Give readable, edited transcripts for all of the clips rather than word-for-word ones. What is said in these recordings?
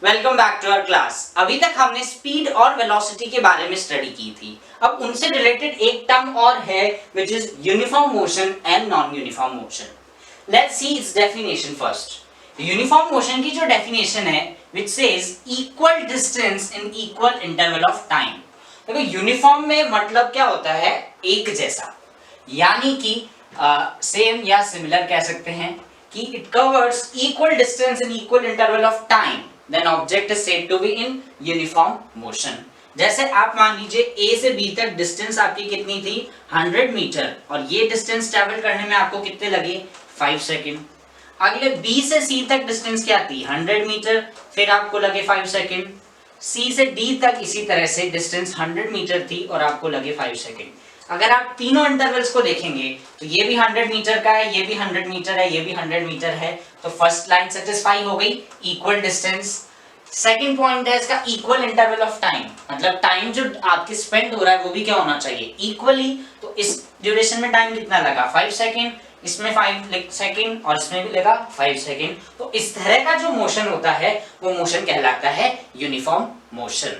Welcome back to our class. अभी तक हमने स्पीड और वेलोसिटी के बारे में स्टडी की थी। अब उनसे रिलेटेड एक टर्म और है which is uniform motion and non uniform motion. Let's see it's definition first. Uniform motion की जो डेफिनेशन है which says equal distance in equal interval of time. देखो यूनिफॉर्म में मतलब क्या होता है, एक जैसा, यानी कि सेम या सिमिलर कह सकते हैं कि it covers equal distance in equal interval of time, then object is said to be in uniform motion. जैसे आप मान लीजिए ए से बी तक डिस्टेंस आपकी कितनी थी 100 मीटर, और ये डिस्टेंस ट्रैवल करने में आपको कितने लगे 5 सेकंड। अगले बी से सी तक डिस्टेंस क्या थी 100 मीटर, फिर आपको लगे 5 सेकंड। सी से डी तक इसी तरह से डिस्टेंस 100 मीटर थी और आपको लगे 5 सेकंड। अगर आप तीनों इंटरवल्स को देखेंगे तो ये भी 100 मीटर का है, ये भी 100 मीटर है, ये भी 100 मीटर है, तो फर्स्ट लाइन सेटिस्फाई हो गई, इक्वल डिस्टेंस। सेकंड पॉइंट है इसका इक्वल इंटरवल ऑफ टाइम, मतलब टाइम जो आपके स्पेंड हो रहा है वो भी क्या होना चाहिए इक्वली। तो इस ड्यूरेशन में टाइम कितना लगा 5 सेकंड, इसमें 5 सेकंड और इसमें भी लगा 5 सेकंड। तो इस तरह का जो मोशन होता है वो मोशन कहलाता है यूनिफॉर्म मोशन।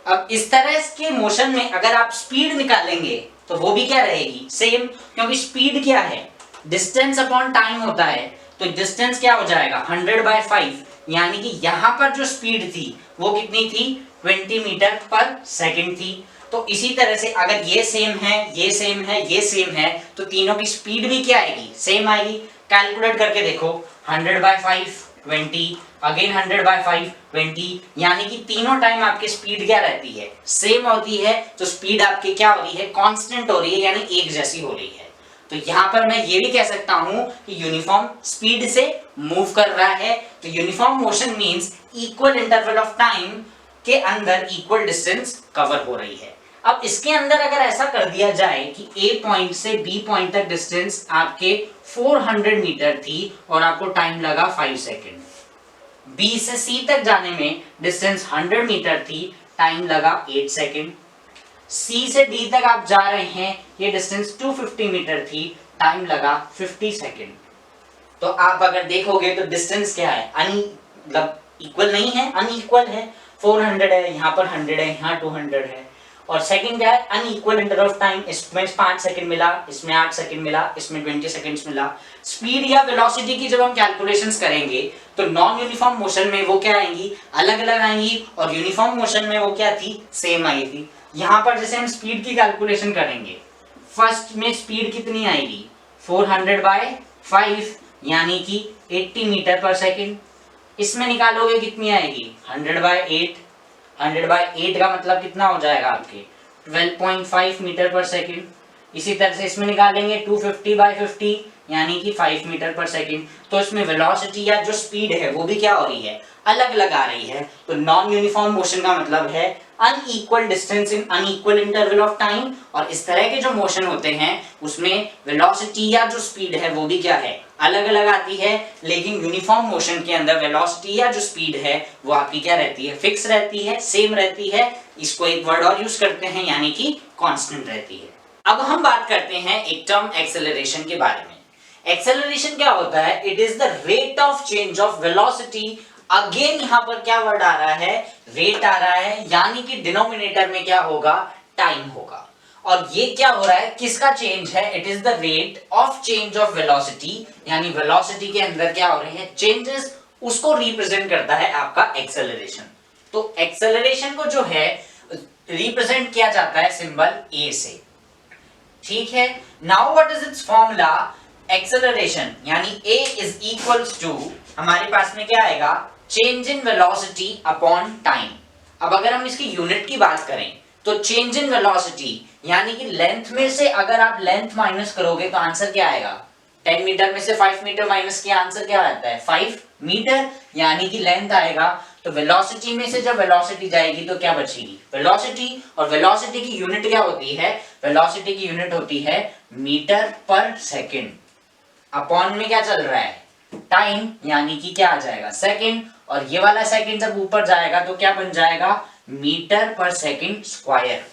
अब इस तरह के मोशन में अगर आप स्पीड निकालेंगे तो वो भी क्या रहेगी सेम, क्योंकि स्पीड क्या है डिस्टेंस अपॉन टाइम होता है। तो डिस्टेंस क्या हो जाएगा 100/5, यानी कि यहां पर जो स्पीड थी वो कितनी थी 20 मीटर पर सेकंड थी। तो इसी तरह से अगर ये सेम है, ये सेम है, ये सेम है, तो तीनों की स्पीड भी क्या आएगी सेम आएगी। कैलकुलेट करके देखो 100/5 20, अगेन 100/5 20, यानी कि तीनों टाइम आपकी स्पीड क्या रहती है सेम होती है। तो स्पीड आपकी क्या हो रही है कांस्टेंट हो रही है, यानी एक जैसी हो रही है। तो यहां पर मैं ये भी कह सकता हूं कि यूनिफॉर्म स्पीड से मूव कर रहा है। तो uniform motion means equal interval of time के अंदर इक्वल डिस्टेंस कवर हो रही है। अब इसके अंदर अगर ऐसा कर दिया जाए कि ए पॉइंट से बी पॉइंट तक डिस्टेंस आपके 400 मीटर थी और आपको टाइम लगा 5 सेकंड, बी से सी तक जाने में डिस्टेंस 100 मीटर थी, टाइम लगा 8 सेकंड, सी से डी तक आप जा रहे हैं, ये डिस्टेंस 250 मीटर थी, टाइम लगा 50 सेकंड। तो आप अगर देखोगे तो डिस्टेंस क्या है मतलब इक्वल नहीं है, अनइक्वल है। 400 है, यहाँ पर 100 है, यहाँ 200 है। और सेकंड क्या है अनइक्वल इंटरवल ऑफ टाइम, इसमें 5 सेकंड मिला, इसमें 8 सेकंड मिला, इसमें 20 सेकंड्स मिला। स्पीड या वेलोसिटी की जब हम कैलकुलेशंस करेंगे तो नॉन यूनिफॉर्म मोशन में वो क्या आएंगी अलग अलग आएंगी, और यूनिफॉर्म मोशन में वो क्या थी सेम आई थी। यहाँ पर जैसे हम स्पीड की कैलकुलेशन करेंगे, फर्स्ट में स्पीड कितनी आएगी 400/5, यानी कि 80 मीटर पर सेकंड। इसमें निकालोगे कितनी आएगी 100/8, 100/8 का मतलब कितना हो जाएगा आपके 12.5 मीटर पर सेकंड। इसी तरह से इसमें निकालेंगे 250/50, यानी कि 5 मीटर पर सेकंड। तो इसमें वेलोसिटी या जो स्पीड है वो भी क्या हो रही है अलग अलग आ रही है। तो नॉन यूनिफॉर्म मोशन का मतलब है unequal distance in unequal interval of time, और इस तरह के जो मोशन होते हैं उसमें वेलोसिटी या जो स्पीड है वो भी क्या है अलग अलग आती है। लेकिन यूनिफॉर्म मोशन के अंदर वेलोसिटी या जो स्पीड है वो आपकी क्या रहती है फिक्स रहती है, सेम रहती है। इसको एक वर्ड और यूज करते हैं, यानी कि कांस्टेंट रहती है। अब हम बात करते हैं एक टर्म एक्सेलरेशन के बारे में। एक्सेलरेशन क्या होता है, it is the rate of change of velocity. Again यहां पर क्या वर्ड आ रहा है रेट आ रहा है, यानी कि डिनोमिनेटर में क्या होगा टाइम होगा। और ये क्या हो रहा है किसका चेंज है, it is the rate of change of velocity, यानी वेलोसिटी के अंदर क्या हो रहे हैं चेंजेस, उसको रिप्रेजेंट करता है आपका एक्सेलरेशन। तो एक्सेलरेशन को जो है रिप्रेजेंट किया जाता है सिंबल ए से, ठीक है। Now what is it's formula, acceleration यानी a इज इक्वल्स टू हमारे पास में क्या आएगा change in velocity upon time. अब अगर हम इसकी यूनिट की बात करें तो चेंज इन वेलोसिटी यानी कि लेंथ में से अगर आप लेंथ माइनस करोगे तो आंसर क्या आएगा 10 मीटर में से 5 मीटर माइनस किया आंसर क्या आता है 5 मीटर, यानी कि लेंथ आएगा। तो वेलोसिटी में से जब वेलोसिटी जाएगी तो क्या बचेगी वेलोसिटी, और वेलोसिटी की यूनिट क्या होती है, वेलोसिटी की यूनिट होती है मीटर पर सेकंड, अपॉन में क्या चल रहा है टाइम, यानी कि क्या आ जाएगा सेकंड। और ये वाला सेकंड जब ऊपर जाएगा तो क्या बन जाएगा मीटर पर सेकंड स्क्वायर,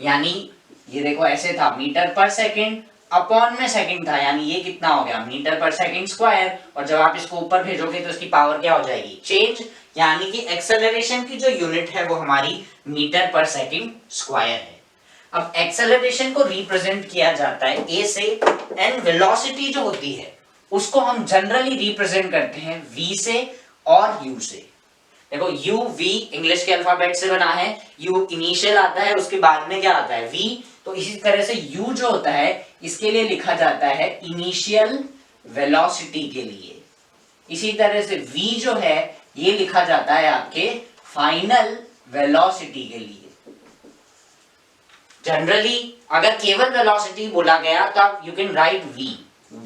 यानी ये देखो ऐसे था मीटर पर सेकंड अपॉन में सेकंड था, यानी ये कितना हो गया मीटर पर सेकंड स्क्वायर, और जब आप इसको ऊपर भेजोगे तो इसकी पावर क्या हो जाएगी चेंज, यानी कि एक्सेलरेशन की जो यूनिट है वो हमारी मीटर पर सेकंड स्क्वायर है। अब एक्सेलरेशन को रिप्रेजेंट किया जाता है ए से, एंड वेलोसिटी जो होती है उसको हम जनरली रिप्रेजेंट करते हैं v से और u से। देखो u v इंग्लिश के अल्फाबेट से बना है, u इनिशियल आता है, उसके बाद में क्या आता है v, तो इसी तरह से u जो होता है इसके लिए लिखा जाता है इनिशियल वेलोसिटी के लिए, इसी तरह से v जो है ये लिखा जाता है आपके फाइनल वेलोसिटी के लिए। जनरली अगर केवल वेलोसिटी बोला गया तो आप यू कैन राइट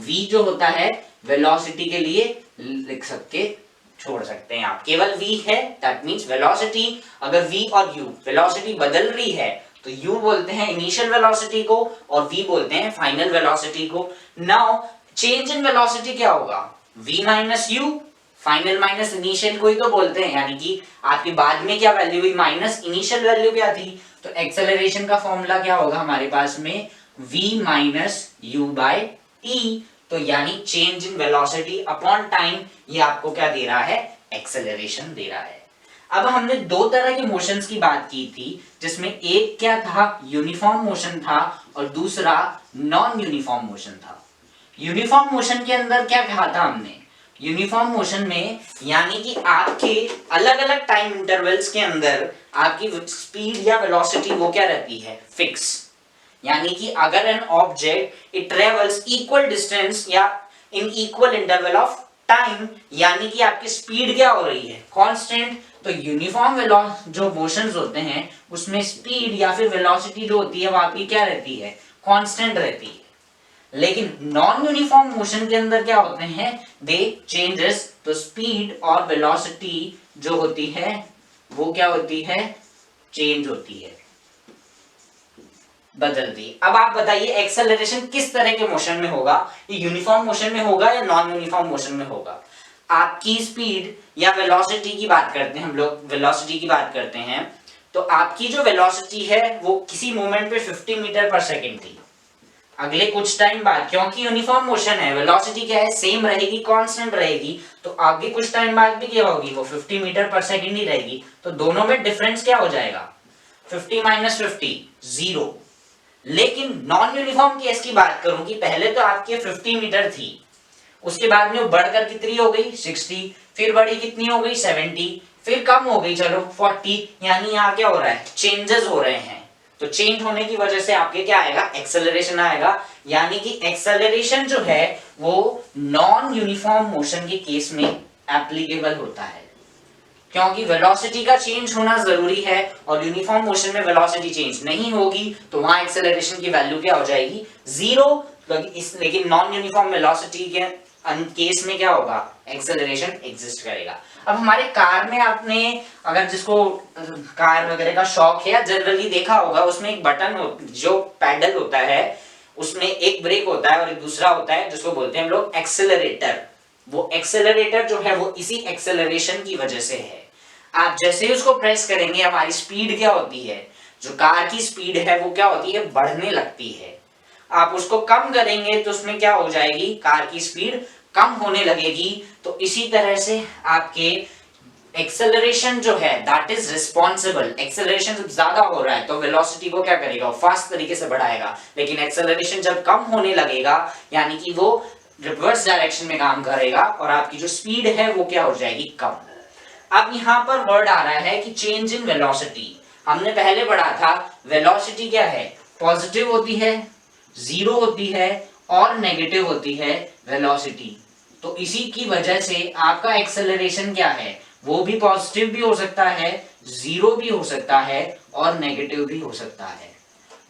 v जो होता है वेलोसिटी के लिए लिख सकते छोड़ सकते हैं आप, केवल v है दैट मींस वेलोसिटी। अगर v और u वेलोसिटी बदल रही है तो u बोलते हैं इनिशियल वेलोसिटी को और v बोलते हैं फाइनल वेलोसिटी को। नाउ चेंज इन वेलोसिटी क्या होगा, v minus u, final minus initial को ही तो बोलते हैं, यानी कि आपकी बाद में क्या वैल्यू हुई माइनस इनिशियल वैल्यू क्या थी, तो एक्सेलरेशन का फॉर्मूला क्या होगा हमारे पास में v minus u by t, तो यानी change in velocity upon time, ये आपको क्या दे रहा है एक्सेलरेशन दे रहा है। अब हमने दो तरह के मोशंस की बात की थी, जिसमें एक क्या था यूनिफॉर्म मोशन था और दूसरा नॉन यूनिफॉर्म मोशन था। यूनिफॉर्म मोशन के अंदर क्या कहा था हमने, यूनिफॉर्म मोशन में यानी कि आपके अलग अलग टाइम इंटरवल्स के अंदर आपकी स्पीड या वेलोसिटी वो क्या रहती है फिक्स, यानी कि अगर an object it travels equal distance या in equal interval of time, यानी कि आपकी स्पीड क्या हो रही है कांस्टेंट, तो यूनिफॉर्म जो मोशंस होते हैं उसमें स्पीड या फिर वेलोसिटी जो होती है वो आपकी क्या रहती है कांस्टेंट रहती है। लेकिन नॉन यूनिफॉर्म मोशन के अंदर क्या होते हैं दे चेंजेस, तो स्पीड और वेलोसिटी जो होती है वो क्या होती है चेंज होती है, बदलती है। अब आप बताइए एक्सेलरेशन किस तरह के मोशन में होगा, ये यूनिफॉर्म मोशन में होगा या नॉन यूनिफॉर्म मोशन में होगा। आपकी स्पीड या वेलोसिटी की बात करते हैं, हम लोग वेलोसिटी की बात करते हैं, तो आपकी जो वेलोसिटी है वो किसी मोमेंट पे 50 मीटर पर सेकंड थी, अगले कुछ टाइम बाद क्योंकि यूनिफॉर्म मोशन है वेलोसिटी क्या है सेम रहेगी कांस्टेंट रहेगी, तो आगे कुछ टाइम बाद भी क्या होगी वो 50 मीटर पर सेकंड ही रहेगी, तो दोनों में डिफरेंस क्या हो जाएगा 50 माइनस 50 0। लेकिन नॉन यूनिफॉर्म केस की बात करूं कि पहले तो आपके 50 मीटर थी, उसके बाद में वो बढ़कर कितनी हो गई 60, फिर बढ़ी कितनी हो गई 70, फिर कम हो गई चलो 40, यानी यहाँ क्या हो रहा है चेंजेस हो रहे हैं, तो चेंज होने की वजह से आपके क्या आएगा एक्सेलरेशन आएगा, यानी कि एक्सेलरेशन जो है वो नॉन यूनिफॉर्म मोशन के केस में एप्लीकेबल होता है, क्योंकि वेलोसिटी का चेंज होना जरूरी है और यूनिफॉर्म मोशन में वेलोसिटी चेंज नहीं होगी तो वहां एक्सेलरेशन की वैल्यू क्या हो जाएगी 0। लेकिन नॉन यूनिफॉर्म वेलोसिटी के केस में क्या होगा एक्सेलरेशन एग्जिस्ट करेगा। अब हमारे कार में आपने अगर जिसको कार वगैरह का शौक है जनरली देखा होगा, उसमें एक बटन जो पैडल होता है उसमें एक ब्रेक होता है और एक दूसरा होता है जिसको बोलते हैं हम लोग एक्सेलरेटर। वो एक्सेलरेटर जो है वो इसी एक्सेलरेशन की वजह से है, आप जैसे ही उसको प्रेस करेंगे हमारी स्पीड क्या होती है, जो कार की स्पीड है वो क्या होती है बढ़ने लगती है, आप उसको कम करेंगे तो उसमें क्या हो जाएगी कार की स्पीड कम होने लगेगी। तो इसी तरह से आपके एक्सेलरेशन जो है दैट इज रिस्पॉन्सिबल, एक्सेलरेशन जब ज्यादा हो रहा है तो वेलोसिटी को क्या करेगा फास्ट तरीके से बढ़ाएगा, लेकिन एक्सेलरेशन जब कम होने लगेगा यानी कि वो रिवर्स डायरेक्शन में काम करेगा और आपकी जो स्पीड है वो क्या हो जाएगी कम। अब यहाँ पर वर्ड आ रहा है कि चेंज इन वेलोसिटी, हमने पहले पढ़ा था वेलोसिटी क्या है पॉजिटिव होती है 0 होती है और नेगेटिव होती है वेलोसिटी, तो इसी की वजह से आपका एक्सेलरेशन क्या है वो भी पॉजिटिव भी हो सकता है 0 भी हो सकता है और नेगेटिव भी हो सकता है।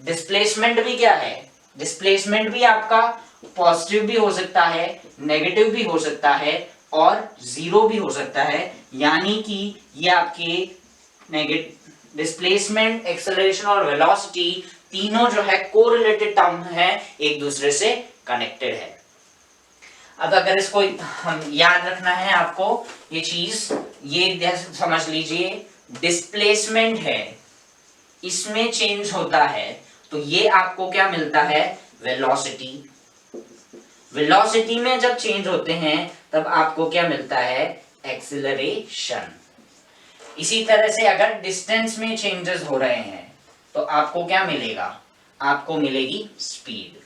डिस्प्लेसमेंट भी क्या है, डिस्प्लेसमेंट भी आपका पॉजिटिव भी हो सकता है नेगेटिव भी हो सकता है और 0 भी हो सकता है, यानी कि ये आपके नेगेटिव डिस्प्लेसमेंट एक्सेलरेशन और वेलोसिटी तीनों जो है कोरिलेटेड टर्म है, एक दूसरे से कनेक्टेड है। अब अगर इसको हम याद रखना है आपको ये चीज, ये समझ लीजिए डिस्प्लेसमेंट है इसमें चेंज होता है तो ये आपको क्या मिलता है वेलोसिटी। वेलोसिटी में जब चेंज होते हैं तब आपको क्या मिलता है, एक्सीलरेशन। इसी तरह से अगर डिस्टेंस में चेंजेस हो रहे हैं तो आपको क्या मिलेगा, आपको मिलेगी स्पीड।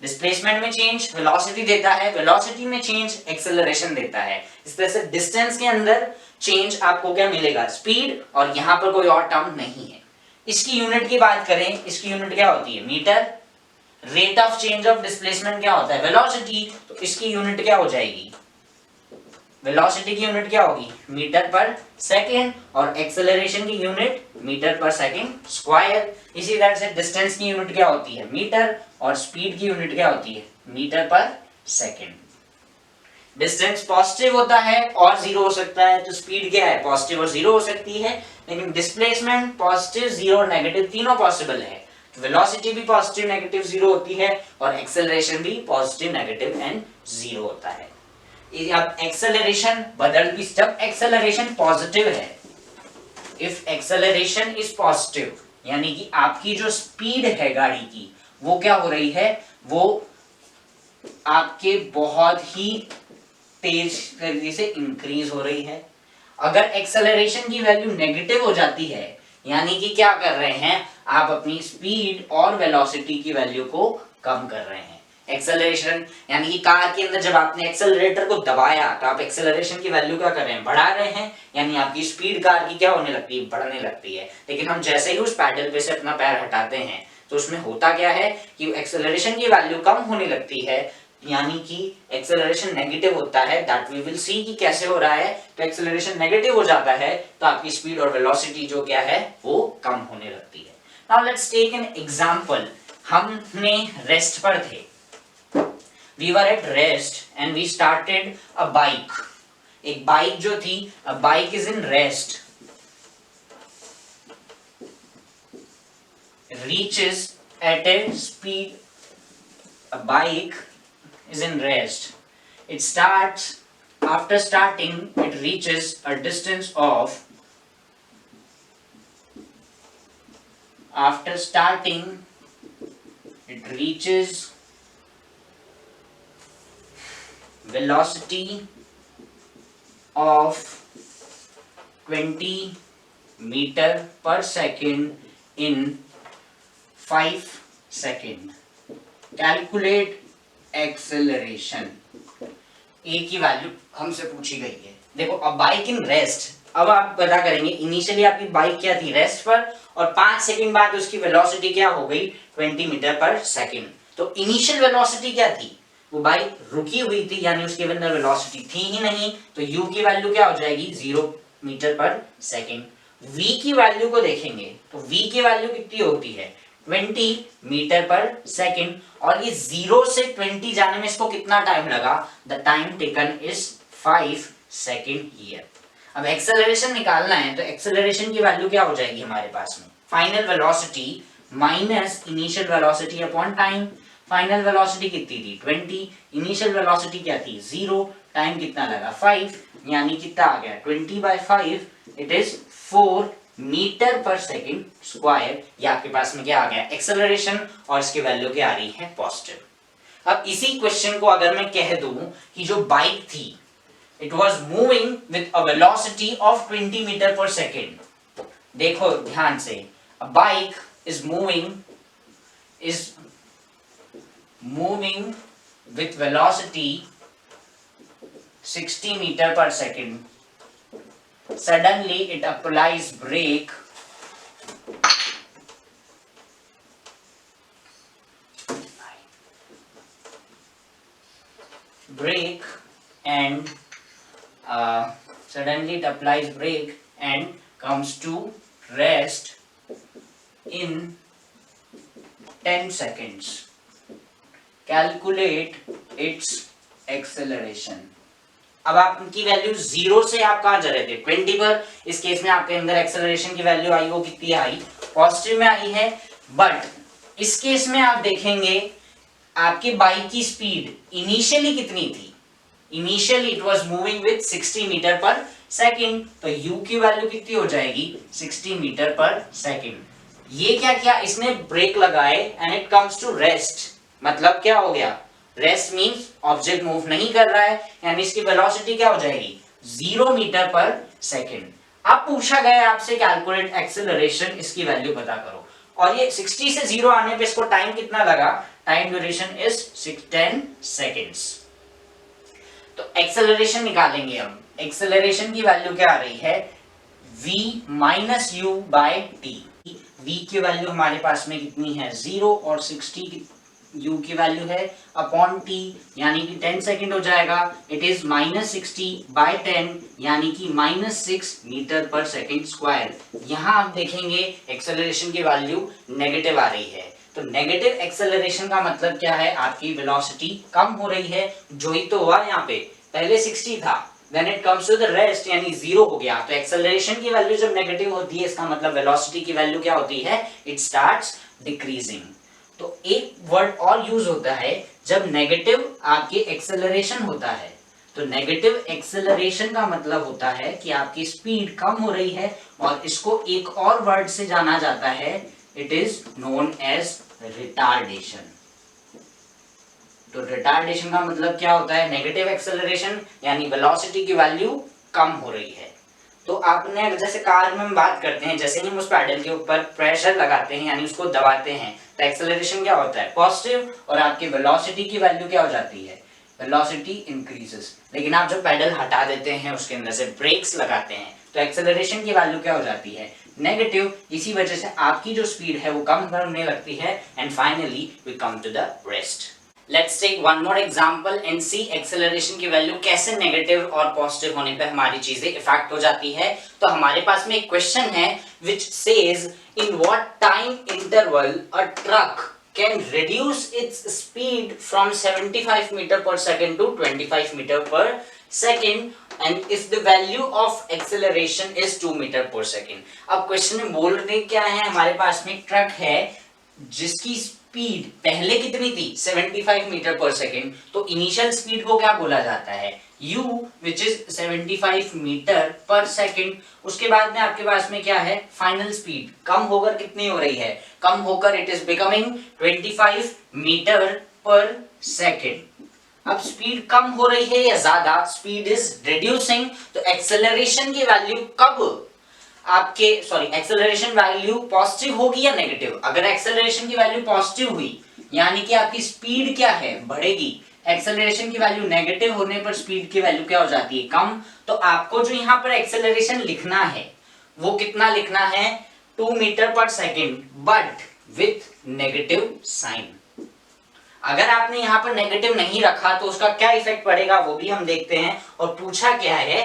डिस्प्लेसमेंट में चेंज वेलोसिटी देता है, वेलोसिटी में चेंज एक्सेलरेशन देता है। इस तरह से डिस्टेंस के अंदर चेंज आपको क्या मिलेगा, स्पीड, और यहां पर कोई और टर्म नहीं है। इसकी यूनिट की बात करें, इसकी यूनिट क्या होती है, metre. Rate of change of displacement क्या होता है, वेलोसिटी, तो इसकी यूनिट क्या हो जाएगी, वेलोसिटी की यूनिट क्या होगी, मीटर पर सेकेंड, और एक्सेलरेशन की यूनिट मीटर पर सेकेंड स्क्वायर। इसी तरह से डिस्टेंस की यूनिट क्या होती है, मीटर, और स्पीड की यूनिट क्या होती है, मीटर पर सेकेंड। डिस्टेंस पॉजिटिव होता है और जीरो हो सकता है, तो स्पीड क्या है, पॉजिटिव और जीरो हो सकती है। लेकिन डिस्प्लेसमेंट पॉजिटिव, जीरो और नेगेटिव तीनों पॉसिबल है। वेलोसिटी भी पॉजिटिव, नेगेटिव, जीरो होती है, और एक्सेलरेशन भी पॉजिटिव, नेगेटिव एंड जीरो होता है। अब एक्सेलरेशन बदल भी, जब एक्सेलरेशन पॉजिटिव है, इफ एक्सेलरेशन इज पॉजिटिव, यानी कि आपकी जो स्पीड है गाड़ी की वो क्या हो रही है, वो आपके बहुत ही तेज तरीके से इंक्रीज हो रही है। अगर एक्सेलरेशन की वैल्यू नेगेटिव हो जाती है, यानी कि क्या कर रहे हैं आप, अपनी स्पीड और वेलोसिटी की वैल्यू को कम कर रहे हैं। एक्सेलरेशन यानी कि कार के अंदर जब आपने एक्सेलरेटर को दबाया तो आप एक्सेलरेशन की वैल्यू क्या कर रहे हैं, बढ़ा रहे हैं, यानी आपकी स्पीड कार की क्या होने लगती है, बढ़ने लगती है। लेकिन हम जैसे ही उस पैडल पे से अपना पैर हटाते हैं तो उसमें होता क्या है कि एक्सेलरेशन की वैल्यू कम होने लगती है, यानी कि एक्सेलरेशन नेगेटिव होता है। दैट वी विल सी कि कैसे हो रहा है। तो एक्सेलरेशन नेगेटिव हो जाता है तो आपकी स्पीड और वेलोसिटी जो क्या है वो कम होने लगती है। Now let's take an example. हमने रेस्ट पर थे, we were at rest and we started a bike। एक बाइक जो थी, a bike is in rest, reaches at a speed, a bike is in rest, it starts, after starting it reaches a distance of, after starting it reaches velocity of 20 meter per second in 5 second। Calculate acceleration। ए की value हमसे पूछी गई है। देखो अब bike in rest, अब आप पता करेंगे इनिशियली आपकी बाइक क्या थी, रेस्ट पर, और 5 सेकंड बाद उसकी वेलोसिटी क्या हो गई, 20 मीटर पर सेकंड। तो इनिशियल वेलोसिटी क्या थी, वो बाइक रुकी हुई थी, यानी उसके अंदर वेलोसिटी थी ही नहीं, तो u की वैल्यू क्या हो जाएगी, 0 मीटर पर सेकंड। v की वैल्यू को देखेंगे तो v की वैल्यू कितनी होती है, 20 मीटर पर सेकंड, और ये 0 से 20 जाने में इसको कितना टाइम लगा, the time taken is 5 second here. अब एक्सेलरेशन निकालना है तो एक्सेलरेशन की वैल्यू क्या हो जाएगी हमारे पास में, final velocity minus initial velocity upon time. Final velocity कितनी थी 20, इनिशियल वेलोसिटी क्या थी 0, टाइम कितना लगा 5, यानी कितना आ गया 20/5, इट इज 4 मीटर पर सेकंड स्क्वायर। ये आपके पास में क्या आ गया, एक्सेलरेशन, और इसकी वैल्यू क्या आ रही है, पॉजिटिव। अब इसी क्वेश्चन को अगर मैं कह दूं कि जो बाइक थी it was moving with a velocity of 20 metre पर सेकंड। देखो ध्यान से, a bike is moving with velocity 60 meter per second. Suddenly it applies brake and suddenly it applies brake and comes to rest in 10 seconds. Calculate its acceleration। अब आपकी value 0 से आप कहां जा रहे थे 20 पर, इस केस में आपके अंदर एक्सेलरेशन की वैल्यू आई वो कितनी आई, पॉजिटिव में आई है। बट इस केस में आप देखेंगे आपकी बाइक की स्पीड इनिशियली कितनी थी, initially it was moving with 60 metre पर सेकंड, तो u की वैल्यू कितनी हो जाएगी 60 मीटर पर सेकंड। ये क्या किया, इसने ब्रेक लगाए and it comes to rest. मतलब क्या हो गया, रेस्ट मींस ऑब्जेक्ट मूव नहीं कर रहा है, यानी इसकी वेलोसिटी क्या हो जाएगी, 0 मीटर पर सेकेंड। अब पूछा गया आपसे कैलकुलेट एक्सेलरेशन, इसकी वैल्यू पता करो। और ये 60 से 0 आने पे इसको टाइम कितना लगा, टाइम ड्यूरेशन इज 10 सेकेंड्स। तो एक्सेलरेशन निकालेंगे हम। एक्सेलरेशन की वैल्यू क्या आ रही है, v minus u by t. v की वैल्यू हमारे पास में कितनी है 0 और 60 u की वैल्यू है अपॉन t, यानी कि 10 सेकेंड हो जाएगा। इट इज -60 बाय 10 यानी कि -6 मीटर पर सेकेंड स्क्वायर। यहाँ आप देखेंगे एक्सेलरेशन की वैल्यू नेगेटिव आ रही है। तो नेगेटिव एक्सेलरेशन का मतलब क्या है, आपकी वेलोसिटी कम हो रही है। जो ही तो हुआ यहाँ पे, पहले 60 था, When it comes to the rest यानी 0 हो गया। तो एक्सेलरेशन की वैल्यू जब नेगेटिव होती है, इसका मतलब वेलोसिटी की वैल्यू क्या होती है, इट स्टार्ट्स डिक्रीजिंग। तो एक वर्ड और यूज होता है जब नेगेटिव आपके एक्सेलरेशन होता है। तो नेगेटिव एक्सेलरेशन का मतलब होता है कि आपकी स्पीड कम हो रही है, और इसको एक और वर्ड से जाना जाता है, it is known as retardation. तो रिटार्डेशन का मतलब क्या होता है, नेगेटिव एक्सेलरेशन यानी वेलोसिटी की वैल्यू कम हो रही है। तो आपने जैसे कार में हम बात करते हैं, जैसे ही हम उस पैडल के ऊपर प्रेशर लगाते हैं यानी उसको दबाते हैं, तो एक्सेलरेशन क्या होता है, पॉजिटिव, और आपकी वेलोसिटी की वैल्यू क्या हो जाती है, वेलोसिटी इंक्रीजेस। लेकिन आप जो पैडल हटा देते हैं, उसके अंदर से ब्रेक्स लगाते हैं, तो एक्सेलरेशन की वैल्यू क्या हो जाती है, नेगेटिव। इसी वजह से आपकी जो स्पीड है वो कम होने लगती है, and finally we come to the rest. Let's take one more example and see acceleration की वैल्यू कैसे नेगेटिव और पॉजिटिव होने पे हमारी चीजें इफेक्ट हो जाती है। तो हमारे पास में एक क्वेश्चन है which says in what time interval a truck can reduce its speed from 75 meter per second to 25 meter per second and if the value of acceleration is 2 meter per second। अब question में बोल रहे क्या है, हमारे पास में एक ट्रक है जिसकी स्पीड पहले कितनी थी 75 मीटर पर सेकेंड। तो इनिशियल स्पीड को क्या बोला जाता है, u विच इज 75 मीटर पर सेकेंड। उसके बाद में आपके पास में क्या है, फाइनल स्पीड कम होकर कितनी हो रही है, कम होकर इट इज बिकमिंग 25 मीटर पर सेकेंड। अब स्पीड कम हो रही है या ज्यादा, स्पीड इज रिड्यूसिंग। तो एक्सेलरेशन की वैल्यू कब आपके एक्सेलरेशन वैल्यू पॉजिटिव होगी या नेगेटिव। अगर एक्सेलरेशन की वैल्यू पॉजिटिव हुई यानी कि आपकी स्पीड क्या है, बढ़ेगी। एक्सेलरेशन की वैल्यू नेगेटिव होने पर स्पीड की वैल्यू क्या हो जाती है, कम। तो आपको जो यहाँ पर एक्सेलरेशन लिखना है वो कितना लिखना है, 2 मीटर पर second but with negative sign. अगर आपने यहाँ पर नेगेटिव नहीं रखा तो उसका क्या इफेक्ट पड़ेगा वो भी हम देखते हैं। और पूछा क्या है,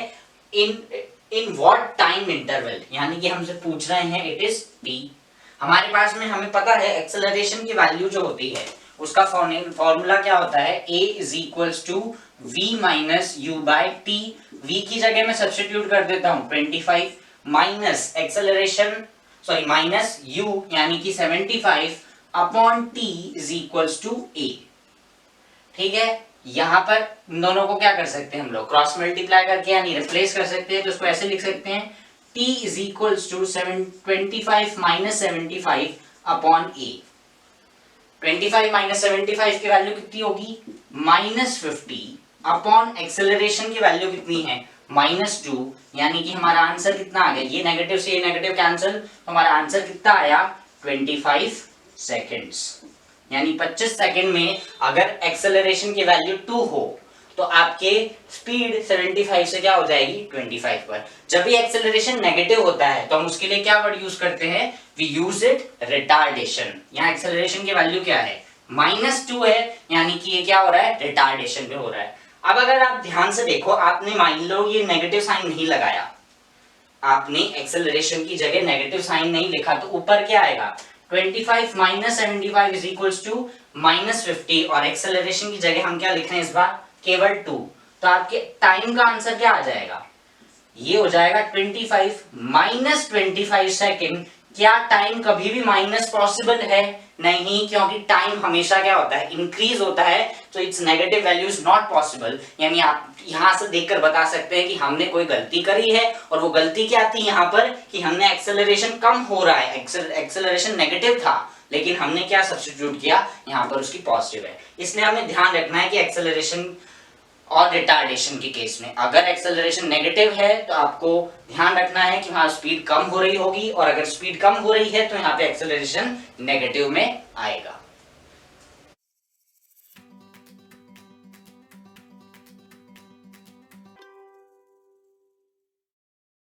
इन व्हाट टाइम इंटरवल, यानी कि हमसे पूछ रहे हैं इट इज t। हमारे पास में हमें पता है एक्सेलरेशन की वैल्यू जो होती है उसका फॉर्मूला क्या होता है, a is equals to v minus u by t. v की जगह मैं सब्स्टिट्यूट कर देता हूं 25 माइनस एक्सेलरेशन माइनस u यानी कि 75 upon t is equals to a। ठीक है, यहां पर इन दोनों को क्या कर सकते हैं हम लोग, क्रॉस मल्टीप्लाई करके यानी रिप्लेस कर सकते हैं। तो उसको ऐसे लिख सकते हैं t is equals to 25 minus 75 upon a। 25 minus 75 की वैल्यू कितनी होगी, -50 अपॉन एक्सेलरेशन की वैल्यू कितनी है, -2। यानी कि हमारा आंसर कितना आ गया, ये नेगेटिव से ये नेगेटिव कैंसिल, तो हमारा आंसर कितना आया 25 सेकेंड्स। यानी 25 सेकेंड में अगर एक्सेलरेशन की वैल्यू 2 हो तो आपके स्पीड 75 से क्या हो जाएगी 25 पर। जब भी एक्सेलरेशन नेगेटिव होता है तो हम उसके लिए क्या वर्ड यूज करते हैं, वी यूज इट रिटार्डेशन। यहाँ एक्सेलरेशन की वैल्यू क्या है, -2 है, यानी कि ये क्या हो रहा है, रिटार्डेशन में हो रहा है। अब अगर आप ध्यान से देखो, आपने मान लो ये नेगेटिव साइन नहीं लगाया, आपने एक्सेलरेशन की जगह नेगेटिव साइन नहीं लिखा, तो ऊपर क्या आएगा 25 माइनस 75 इज इक्वल्स टू -50 और एक्सेलरेशन की जगह हम क्या लिख रहे हैं इस बार, केवल 2। तो आपके टाइम का आंसर क्या आ जाएगा, ये हो जाएगा 25 माइनस 25 सेकेंड। क्या टाइम कभी भी माइनस पॉसिबल है, नहीं, क्योंकि टाइम हमेशा क्या होता है, इंक्रीज होता है, तो it's negative value is not possible. यानी आप यहाँ से देखकर बता सकते हैं कि हमने कोई गलती करी है, और वो गलती क्या थी यहाँ पर कि हमने एक्सेलरेशन कम हो रहा है, एक्सेलरेशन नेगेटिव था, लेकिन हमने क्या सब्स्टिट्यूट किया, यहाँ पर उसकी पॉजिटिव है। इसलिए हमें ध्यान रखना है कि एक्सेलरेशन और रिटार्डेशन के केस में अगर एक्सेलरेशन नेगेटिव है तो आपको ध्यान रखना है कि वहां स्पीड कम हो रही होगी, और अगर स्पीड कम हो रही है तो यहाँ पे एक्सेलरेशन नेगेटिव में आएगा।